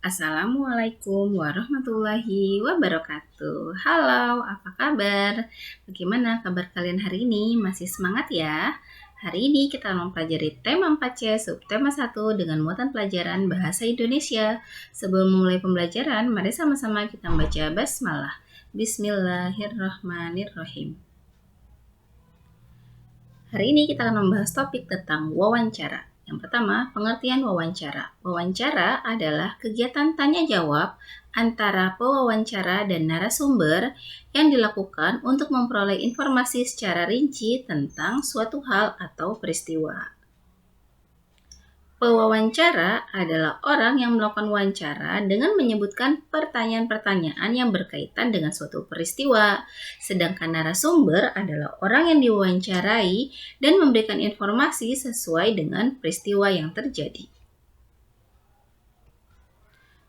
Assalamualaikum warahmatullahi wabarakatuh. Halo, apa kabar? Bagaimana kabar kalian hari ini? Masih semangat ya? Hari ini kita mempelajari tema 4C subtema 1 dengan muatan pelajaran Bahasa Indonesia. Sebelum memulai pembelajaran, mari sama-sama kita membaca basmalah. Bismillahirrahmanirrahim. Hari ini kita akan membahas topik tentang wawancara. Yang pertama, pengertian wawancara. Wawancara adalah kegiatan tanya-jawab antara pewawancara dan narasumber yang dilakukan untuk memperoleh informasi secara rinci tentang suatu hal atau peristiwa. Pewawancara adalah orang yang melakukan wawancara dengan menyebutkan pertanyaan-pertanyaan yang berkaitan dengan suatu peristiwa. Sedangkan narasumber adalah orang yang diwawancarai dan memberikan informasi sesuai dengan peristiwa yang terjadi.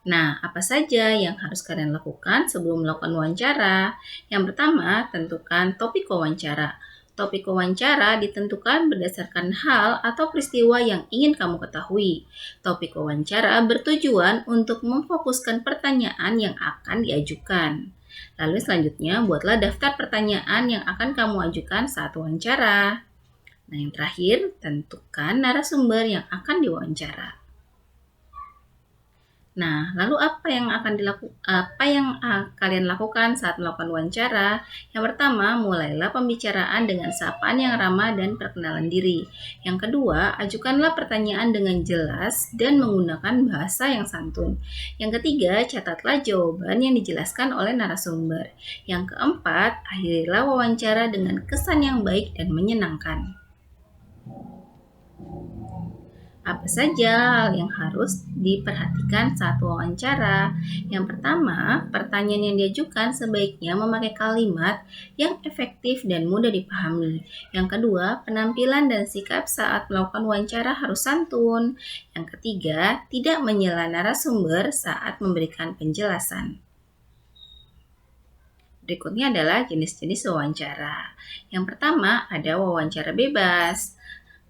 Nah, apa saja yang harus kalian lakukan sebelum melakukan wawancara? Yang pertama, tentukan topik wawancara. Topik wawancara ditentukan berdasarkan hal atau peristiwa yang ingin kamu ketahui. Topik wawancara bertujuan untuk memfokuskan pertanyaan yang akan diajukan. Lalu selanjutnya, buatlah daftar pertanyaan yang akan kamu ajukan saat wawancara. Nah, yang terakhir, tentukan narasumber yang akan diwawancara. Nah, lalu apa yang kalian lakukan saat melakukan wawancara? Yang pertama, mulailah pembicaraan dengan sapaan yang ramah dan perkenalan diri. Yang kedua, ajukanlah pertanyaan dengan jelas dan menggunakan bahasa yang santun. Yang ketiga, catatlah jawaban yang dijelaskan oleh narasumber. Yang keempat, akhirilah wawancara dengan kesan yang baik dan menyenangkan. Apa saja hal yang harus diperhatikan saat wawancara? Yang pertama, pertanyaan yang diajukan sebaiknya memakai kalimat yang efektif dan mudah dipahami. Yang kedua, penampilan dan sikap saat melakukan wawancara harus santun. Yang ketiga, tidak menyela narasumber saat memberikan penjelasan. Berikutnya adalah jenis-jenis wawancara. Yang pertama, ada wawancara bebas.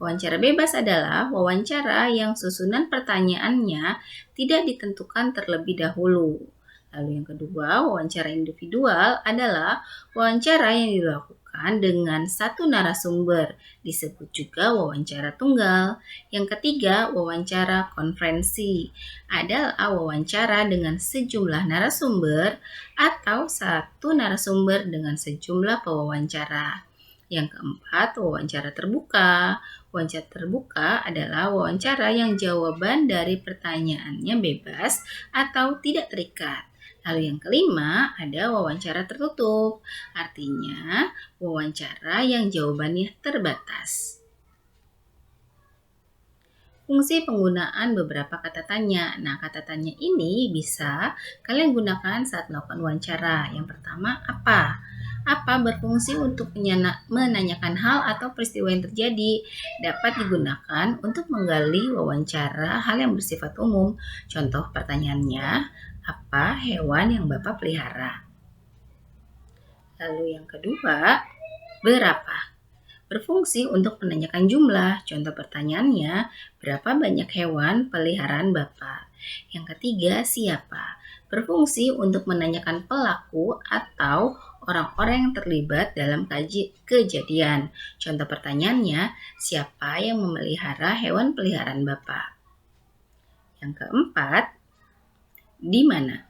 Wawancara bebas adalah wawancara yang susunan pertanyaannya tidak ditentukan terlebih dahulu. Lalu yang kedua, wawancara individual adalah wawancara yang dilakukan dengan satu narasumber, disebut juga wawancara tunggal. Yang ketiga, wawancara konferensi adalah wawancara dengan sejumlah narasumber atau satu narasumber dengan sejumlah pewawancara. Yang keempat, wawancara terbuka. Wawancara terbuka adalah wawancara yang jawaban dari pertanyaannya bebas atau tidak terikat. Lalu yang kelima, ada wawancara tertutup. Artinya, wawancara yang jawabannya terbatas. Fungsi penggunaan beberapa kata tanya. Nah, kata tanya ini bisa kalian gunakan saat melakukan wawancara. Yang pertama, apa? Apa berfungsi untuk menanyakan hal atau peristiwa yang terjadi, dapat digunakan untuk menggali wawancara hal yang bersifat umum. Contoh pertanyaannya, apa hewan yang Bapak pelihara? Lalu yang kedua, berapa? Berfungsi untuk menanyakan jumlah. Contoh pertanyaannya, berapa banyak hewan peliharaan Bapak? Yang ketiga, siapa? Berfungsi untuk menanyakan pelaku atau orang-orang yang terlibat dalam kejadian. Contoh pertanyaannya, siapa yang memelihara hewan peliharaan Bapak? Yang keempat, di mana?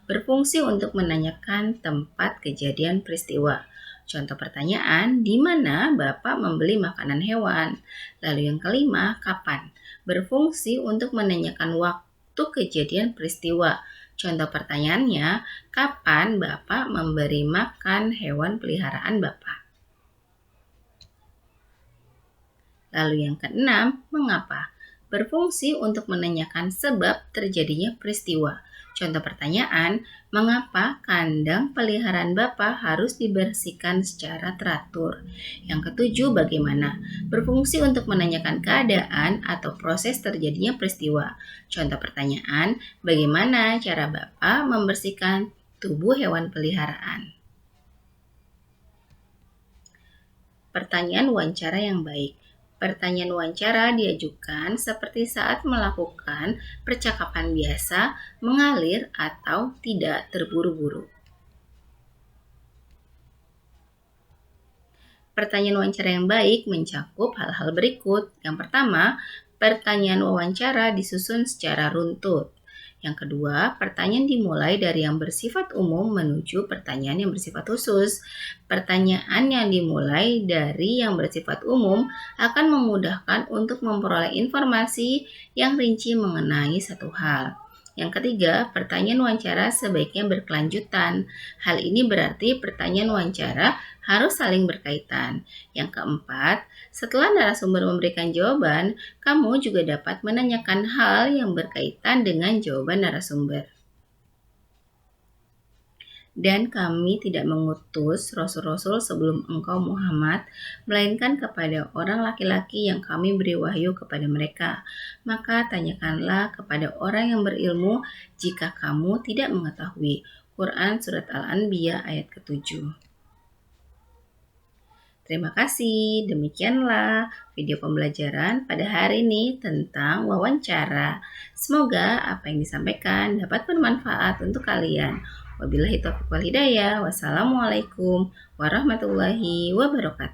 Berfungsi untuk menanyakan tempat kejadian peristiwa. Contoh pertanyaan, di mana Bapak membeli makanan hewan? Lalu yang kelima, kapan? Berfungsi untuk menanyakan waktu kejadian peristiwa. Contoh pertanyaannya, kapan Bapak memberi makan hewan peliharaan Bapak? Lalu yang keenam, mengapa? Berfungsi untuk menanyakan sebab terjadinya peristiwa. Contoh pertanyaan, mengapa kandang peliharaan Bapak harus dibersihkan secara teratur? Yang ketujuh, bagaimana? Berfungsi untuk menanyakan keadaan atau proses terjadinya peristiwa. Contoh pertanyaan, bagaimana cara Bapak membersihkan tubuh hewan peliharaan? Pertanyaan wawancara yang baik. Pertanyaan wawancara diajukan seperti saat melakukan percakapan biasa, mengalir, atau tidak terburu-buru. Pertanyaan wawancara yang baik mencakup hal-hal berikut. Yang pertama, pertanyaan wawancara disusun secara runtut. Yang kedua, pertanyaan dimulai dari yang bersifat umum menuju pertanyaan yang bersifat khusus. Pertanyaan yang dimulai dari yang bersifat umum akan memudahkan untuk memperoleh informasi yang rinci mengenai satu hal. Yang ketiga, pertanyaan wawancara sebaiknya berkelanjutan. Hal ini berarti pertanyaan wawancara harus saling berkaitan. Yang keempat, setelah narasumber memberikan jawaban, kamu juga dapat menanyakan hal yang berkaitan dengan jawaban narasumber. Dan kami tidak mengutus rasul-rasul sebelum engkau Muhammad, melainkan kepada orang laki-laki yang kami beri wahyu kepada mereka. Maka tanyakanlah kepada orang yang berilmu jika kamu tidak mengetahui. Quran Surat Al-Anbiya ayat ke-7. Terima kasih, demikianlah video pembelajaran pada hari ini tentang wawancara. Semoga apa yang disampaikan dapat bermanfaat untuk kalian. Wabillahi taufiq wal hidayah. Wassalamualaikum warahmatullahi wabarakatuh.